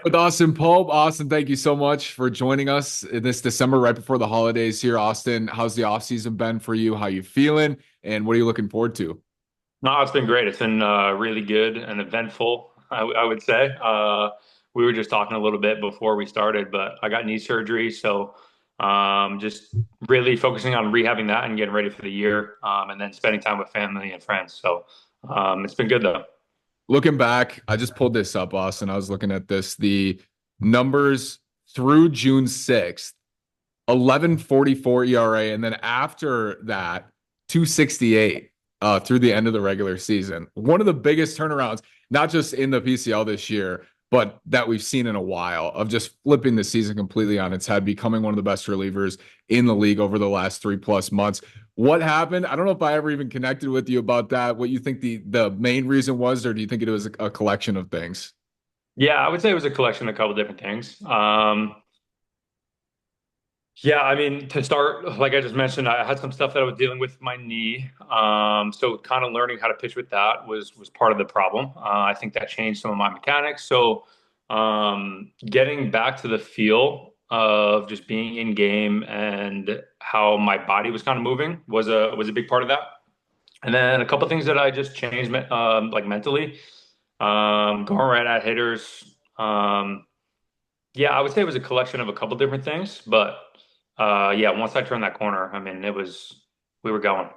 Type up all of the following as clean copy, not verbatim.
With Austin Pope. Austin, thank you so much for joining us this December, right before the holidays here. Austin, how's the offseason been for you? How you feeling? And what are you looking forward to? No, it's been great. It's been really good and eventful, I would say. We were just talking a little bit before we started, but I got knee surgery, so just really focusing on rehabbing that and getting ready for the year, and then spending time with family and friends. So it's been good though. Looking back, I just pulled this up, Austin. I was looking at this. The numbers through June 6th, 11.44 ERA, and then after that, 2.68 through the end of the regular season. One of the biggest turnarounds, not just in the PCL this year, but that we've seen in a while, of just flipping the season completely on its head, becoming one of the best relievers in the league over the last 3+ months. What happened? I don't know if I ever even connected with you about that. What you think the main reason was, or do you think it was a collection of things? Yeah, I would say it was a collection of a couple different things. Yeah, I mean, to start, like I just mentioned, I had some stuff that I was dealing with my knee. So kind of learning how to pitch with that was part of the problem. I think that changed some of my mechanics. So getting back to the feel of just being in game and how my body was kind of moving was a big part of that. And then a couple things that I just changed, like mentally, going right at hitters. Yeah, I would say it was a collection of a couple different things, but yeah, once I turned that corner, I mean, we were going.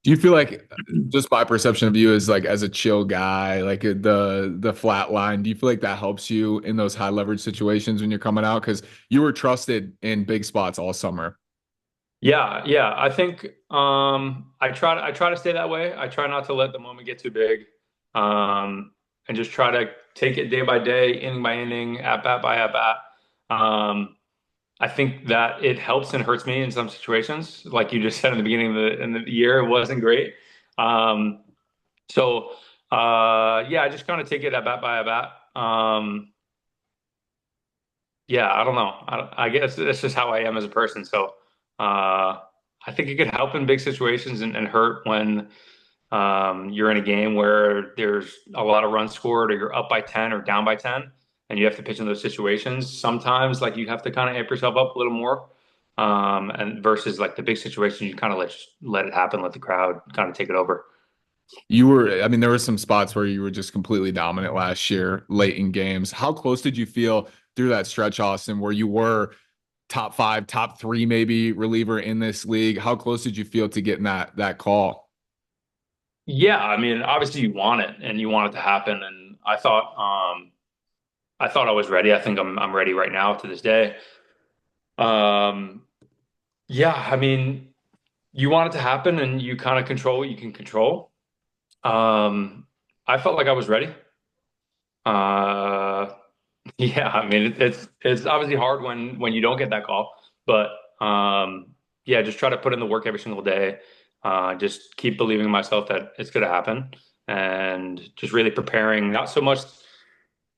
Do you feel like, just my perception of you is like as a chill guy, like the flat line, do you feel like that helps you in those high leverage situations when you're coming out? Because you were trusted in big spots all summer. Yeah, yeah. I think I try to stay that way. I try not to let the moment get too big. And just try to take it day by day, inning by inning, at bat by at bat. Um, I think that it helps and hurts me in some situations. Like you just said in the beginning of the year, it wasn't great. Um, so yeah, I just kind of take it at bat by at bat. Yeah, I don't know. I guess that's just how I am as a person. So I think it could help in big situations and hurt when you're in a game where there's a lot of runs scored or you're up by 10 or down by 10 and you have to pitch in those situations. Sometimes like you have to kind of amp yourself up a little more. And versus like the big situation, you kind of let it happen, let the crowd kind of take it over. You were, I mean, there were some spots where you were just completely dominant last year, late in games. How close did you feel through that stretch, Austin, where you were top five, top three, maybe reliever in this league? How close did you feel to getting that call? Yeah, I mean, obviously you want it and you want it to happen. And I thought I was ready. I think I'm ready right now to this day. Um, yeah, I mean, you want it to happen and you kind of control what you can control. Um, I felt like I was ready. Uh, yeah, I mean, it's obviously hard when you don't get that call, but yeah, just try to put in the work every single day. Just keep believing in myself that it's going to happen, and just really preparing. Not so much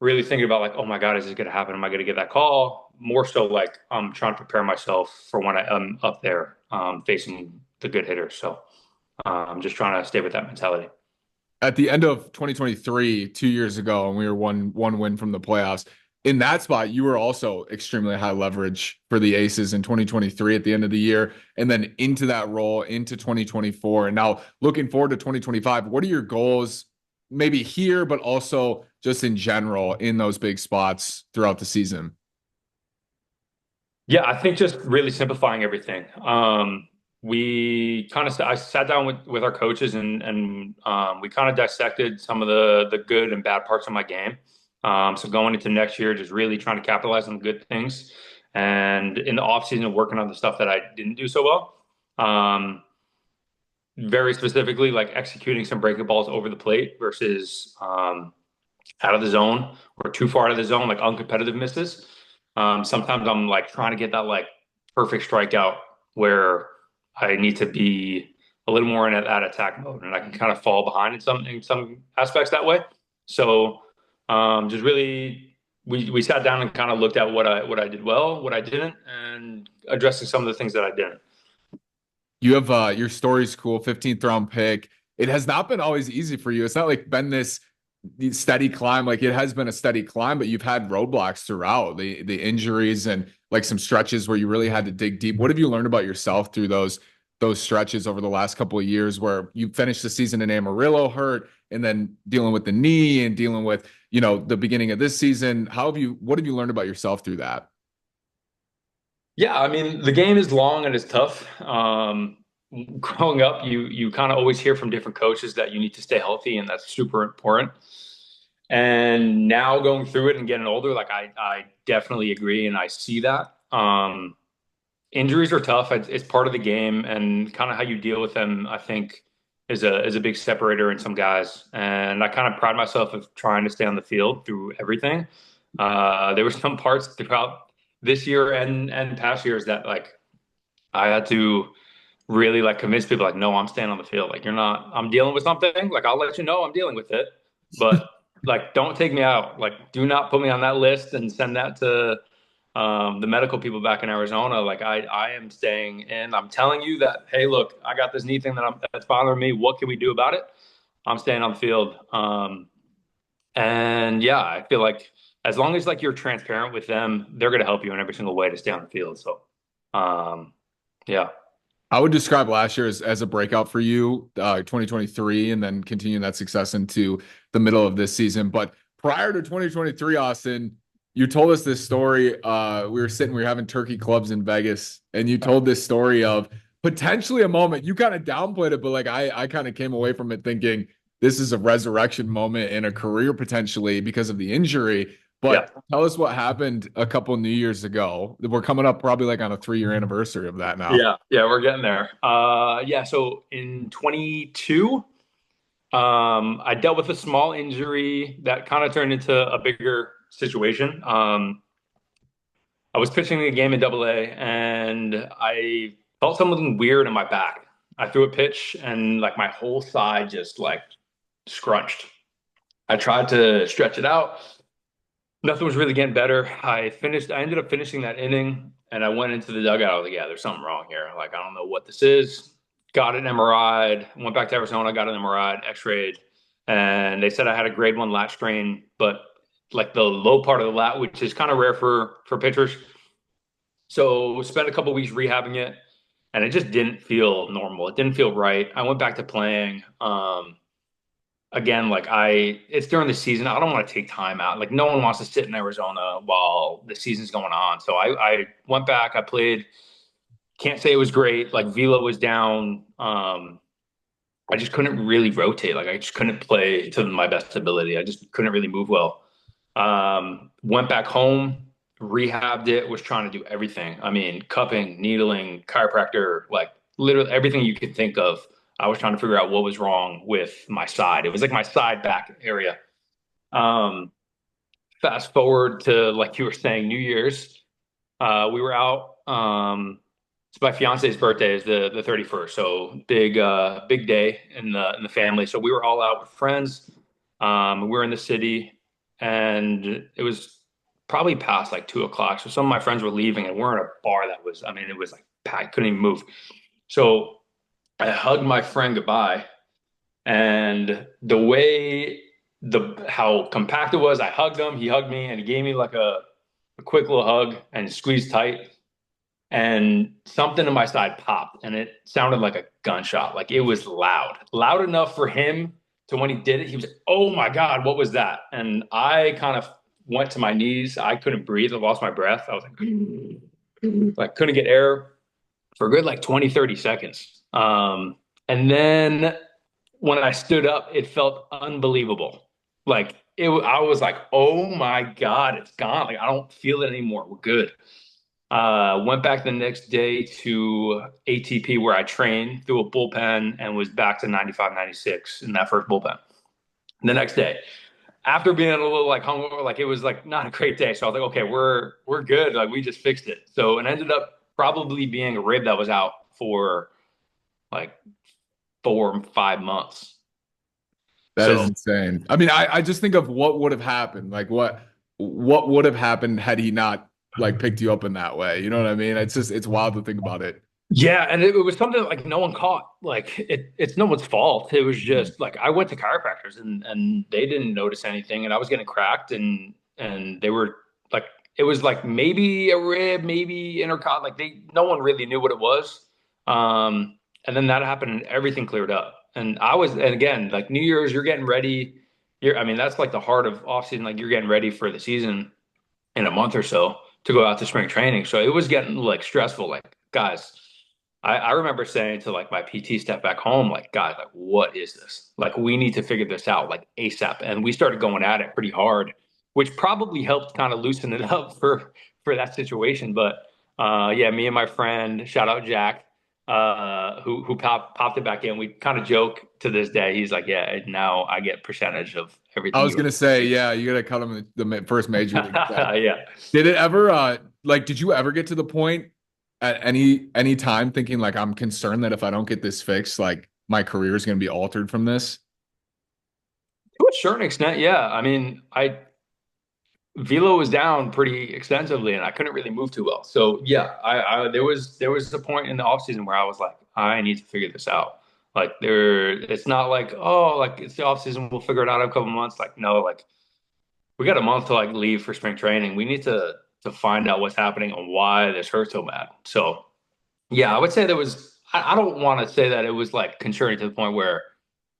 really thinking about like, oh my God, is this going to happen? Am I going to get that call? More so like I'm trying to prepare myself for when I'm up there facing the good hitters. So I'm just trying to stay with that mentality. At the end of 2023, 2 years ago, and we were one win from the playoffs. In that spot, you were also extremely high leverage for the Aces in 2023 at the end of the year, and then into that role into 2024. And now looking forward to 2025, what are your goals, maybe here, but also just in general in those big spots throughout the season? Yeah, I think just really simplifying everything. We kind of I sat down with our coaches and we kind of dissected some of the good and bad parts of my game. So going into next year, just really trying to capitalize on the good things, and in the off season, working on the stuff that I didn't do so well. Very specifically, like executing some breaking balls over the plate versus out of the zone or too far out of the zone, like uncompetitive misses. Sometimes I'm like trying to get that like perfect strikeout where I need to be a little more in that attack mode, and I can kind of fall behind in some aspects that way. So just really, we sat down and kind of looked at what I did well, what I didn't, and addressing some of the things that I didn't. You have your story's cool, 15th round pick. It has not been always easy for you. It's not like been this the steady climb. Like it has been a steady climb, but you've had roadblocks throughout the injuries and like some stretches where you really had to dig deep. What have you learned about yourself through those stretches over the last couple of years where you finished the season in Amarillo hurt and then dealing with the knee and dealing with, the beginning of this season? What have you learned about yourself through that? Yeah, I mean, the game is long and it's tough. Growing up, you kind of always hear from different coaches that you need to stay healthy, and that's super important. And now going through it and getting older, like I definitely agree, and I see that. Injuries are tough. It's part of the game, and kind of how you deal with them, I think, is a big separator in some guys. And I kind of pride myself of trying to stay on the field through everything. There were some parts throughout this year and past years that like I had to really like convince people like, no, I'm staying on the field. Like you're not, I'm dealing with something. Like I'll let you know I'm dealing with it, but like don't take me out. Like do not put me on that list and send that to the medical people back in Arizona. Like I am staying in. I'm telling you that, hey, look, I got this knee thing that's bothering me. What can we do about it? I'm staying on the field. And yeah, I feel like as long as like you're transparent with them, they're going to help you in every single way to stay on the field. So, um, yeah. I would describe last year as a breakout for you, 2023, and then continuing that success into the middle of this season. But prior to 2023, Austin, you told us this story. We were having turkey clubs in Vegas, and you told this story of potentially a moment. You kind of downplayed it, but like I kind of came away from it thinking this is a resurrection moment in a career potentially because of the injury. Yeah. But tell us what happened a couple New Years ago. We're coming up probably like on a 3-year anniversary of that now. Yeah. Yeah. We're getting there. Yeah. So in 22, I dealt with a small injury that kind of turned into a bigger situation. I was pitching a game in Double A, and I felt something weird in my back. I threw a pitch, and like my whole side just like scrunched. I tried to stretch it out. Nothing was really getting better. I ended up finishing that inning, and I went into the dugout. I was like, yeah, there's something wrong here. Like, I don't know what this is. Got an MRI, went back to Arizona, got an MRI, x-rayed, and they said I had a grade 1 lat strain, but like the low part of the lat, which is kind of rare for pitchers. So spent a couple weeks rehabbing it, and it just didn't feel normal. It didn't feel right. I went back to playing. Again, like it's during the season. I don't want to take time out. Like no one wants to sit in Arizona while the season's going on. So I went back. I played. Can't say it was great. Like velo was down. I just couldn't really rotate. Like I just couldn't play to my best ability. I just couldn't really move well. Went back home, rehabbed it, was trying to do everything. I mean, cupping, needling, chiropractor, like literally everything you could think of. I was trying to figure out what was wrong with my side. It was like my side back area. Um, Fast forward to like you were saying, New Year's. We were out. It's my fiance's birthday is the 31st, so big day in the family. So we were all out with friends. We were in the city, and it was probably past like 2 o'clock. So some of my friends were leaving, and we're in a bar that was, I mean, it was like packed, couldn't even move. So I hugged my friend goodbye, and the way the how compact it was, I hugged him, he hugged me, and he gave me like a quick little hug and squeezed tight. And something in my side popped, and it sounded like a gunshot. Like it was loud enough for him to when he did it, he was like, "Oh my God, what was that?" And I kind of went to my knees. I couldn't breathe. I lost my breath. I was like couldn't get air for a good like 20, 30 seconds. And then when I stood up, it felt unbelievable. Like I was like, oh my God, it's gone. Like I don't feel it anymore. We're good. Went back the next day to ATP where I trained through a bullpen and was back to 95, 96 in that first bullpen. The next day, after being a little like hungover, like it was like not a great day. So I was like, okay, we're good. Like we just fixed it. So it ended up probably being a rib that was out for like 4 or 5 months. That is So insane. I mean, I just think of what would have happened. Like what would have happened had he not like picked you up in that way. You know what I mean? It's wild to think about it. Yeah, and it was something like no one caught. Like it's no one's fault. It was Mhm. just like I went to chiropractors and they didn't notice anything, and I was getting cracked, and they were like, it was like maybe a rib, maybe intercot. Like no one really knew what it was. And then that happened, and everything cleared up. And again, like New Year's, you're getting ready. I mean, that's like the heart of off season. Like you're getting ready for the season in a month or so to go out to spring training. So it was getting like stressful. Like, guys, I remember saying to like my PT staff back home, like, guys, like, what is this? Like, we need to figure this out like ASAP. And we started going at it pretty hard, which probably helped kind of loosen it up for that situation. But yeah, me and my friend, shout out Jack, who popped it back in. We kind of joke to this day. He's like, yeah, now I get percentage of I everything was you. gonna say, yeah, you gotta cut him the first major league check. Yeah. Did it ever like did you ever get to the point at any time thinking like I'm concerned that if I don't get this fixed, like my career is gonna be altered from this? To a certain extent, yeah. I mean, I velo was down pretty extensively, and I couldn't really move too well. So yeah, I there was a point in the off season where I was like, I need to figure this out. Like it's not like, oh, like it's the off season, we'll figure it out in a couple months. Like no, like we got a month to like leave for spring training. We need to find out what's happening and why this hurts so bad. So yeah, I would say there was. I don't want to say that it was like concerning to the point where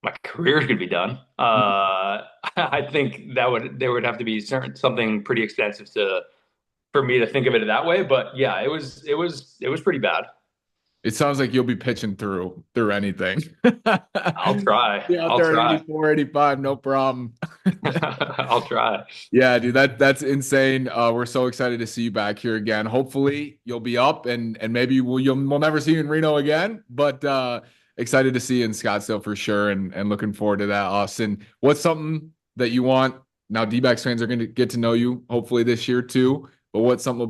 my career could be done. I think there would have to be something pretty extensive to for me to think of it that way. But yeah, it was pretty bad. It sounds like you'll be pitching through anything. I'll try. Be out I'll there at try. 84, 85, no problem. I'll try. Yeah, dude, that's insane. We're so excited to see you back here again. Hopefully, you'll be up and maybe we'll never see you in Reno again. But excited to see you in Scottsdale for sure, and looking forward to that, Austin. What's something that you want now? D-backs fans are going to get to know you hopefully this year too. But what's something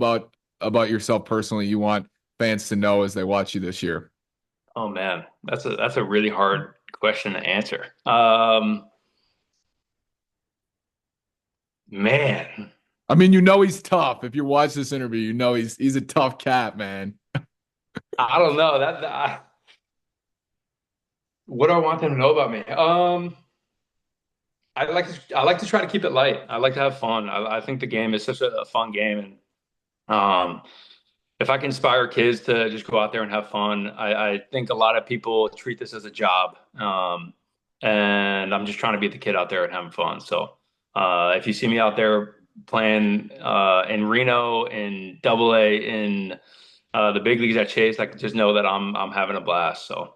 about yourself personally you want fans to know as they watch you this year? Oh man, that's a really hard question to answer. Man, I mean, you know he's tough. If you watch this interview, you know he's a tough cat, man. I don't know what do I want them to know about me? I like to try to keep it light. I like to have fun. I think the game is such a fun game, and if I can inspire kids to just go out there and have fun, I think a lot of people treat this as a job, and I'm just trying to be the kid out there and having fun. So if you see me out there playing in Reno, in Double A, in the big leagues at Chase, like just know that I'm having a blast. So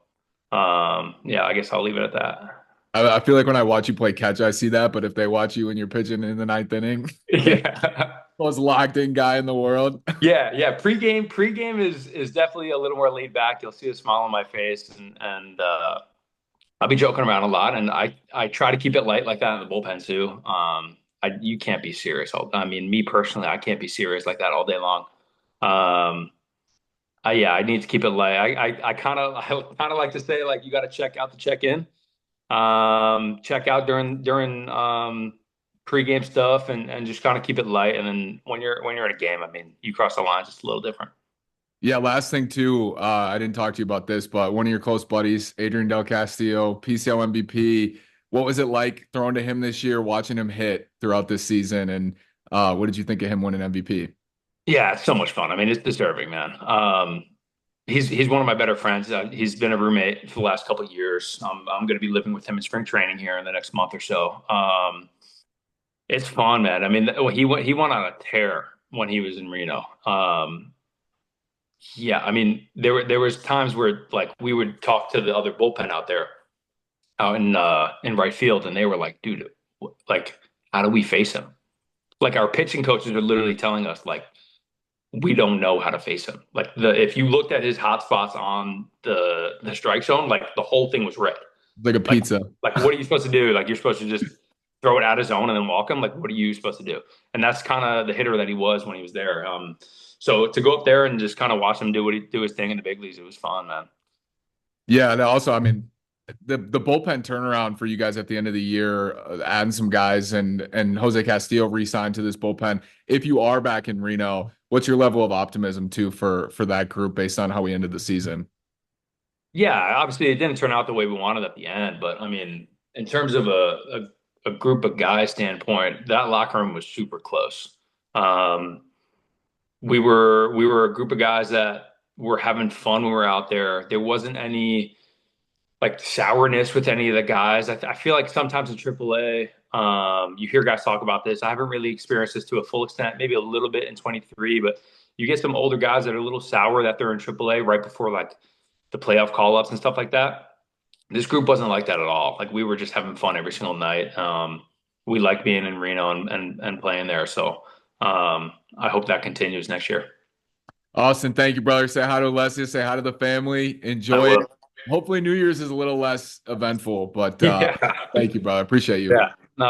yeah, I guess I'll leave it at that. I feel like when I watch you play catch, I see that. But if they watch you when you're pitching in the ninth inning, Yeah. most locked in guy in the world. Yeah. Pregame is definitely a little more laid back. You'll see a smile on my face, and I'll be joking around a lot, and I try to keep it light like that in the bullpen too. You can't be serious. I mean, me personally, I can't be serious like that all day long. Um, yeah, I need to keep it light. I kind of like to say like you got to check out the check in, check out during pregame stuff, and just kind of keep it light. And then when you're in a game, I mean, you cross the lines, it's a little different. Yeah, last thing too, I didn't talk to you about this, but one of your close buddies, Adrian Del Castillo, PCL MVP. What was it like throwing to him this year, watching him hit throughout this season? And what did you think of him winning MVP? Yeah, it's so much fun. I mean, it's deserving, man. He's one of my better friends. He's been a roommate for the last couple of years. I'm going to be living with him in spring training here in the next month or so. It's fun, man. I mean, he went on a tear when he was in Reno. Yeah, I mean, there was times where like we would talk to the other bullpen out there out in right field, and they were like, "Dude, like, how do we face him?" Like our pitching coaches are literally telling us like we don't know how to face him. Like if you looked at his hot spots on the strike zone, like the whole thing was red. Like a Like pizza. like what are you supposed to do? Like you're supposed to just throw it out of zone and then walk him. Like what are you supposed to do? And that's kind of the hitter that he was when he was there. So to go up there and just kind of watch him do his thing in the big leagues, it was fun, man. Yeah, and also, I mean, the bullpen turnaround for you guys at the end of the year, adding some guys and Jose Castillo re-signed to this bullpen. If you are back in Reno, what's your level of optimism too for that group based on how we ended the season? Yeah, obviously it didn't turn out the way we wanted at the end, but I mean, in terms of a group of guys standpoint, that locker room was super close. Um, we were a group of guys that were having fun when we were out there. There wasn't any like sourness with any of the guys. I feel like sometimes in AAA, you hear guys talk about this. I haven't really experienced this to a full extent, maybe a little bit in 23, but you get some older guys that are a little sour that they're in AAA right before like the playoff call ups and stuff like that. This group wasn't like that at all. Like we were just having fun every single night. We like being in Reno and playing there. So I hope that continues next year. Austin, thank you, brother. Say hi to Alessia. Say hi to the family. I Enjoy it. will. Hopefully, New Year's is a little less eventful, but Yeah. thank you, brother. Appreciate you. Yeah. No,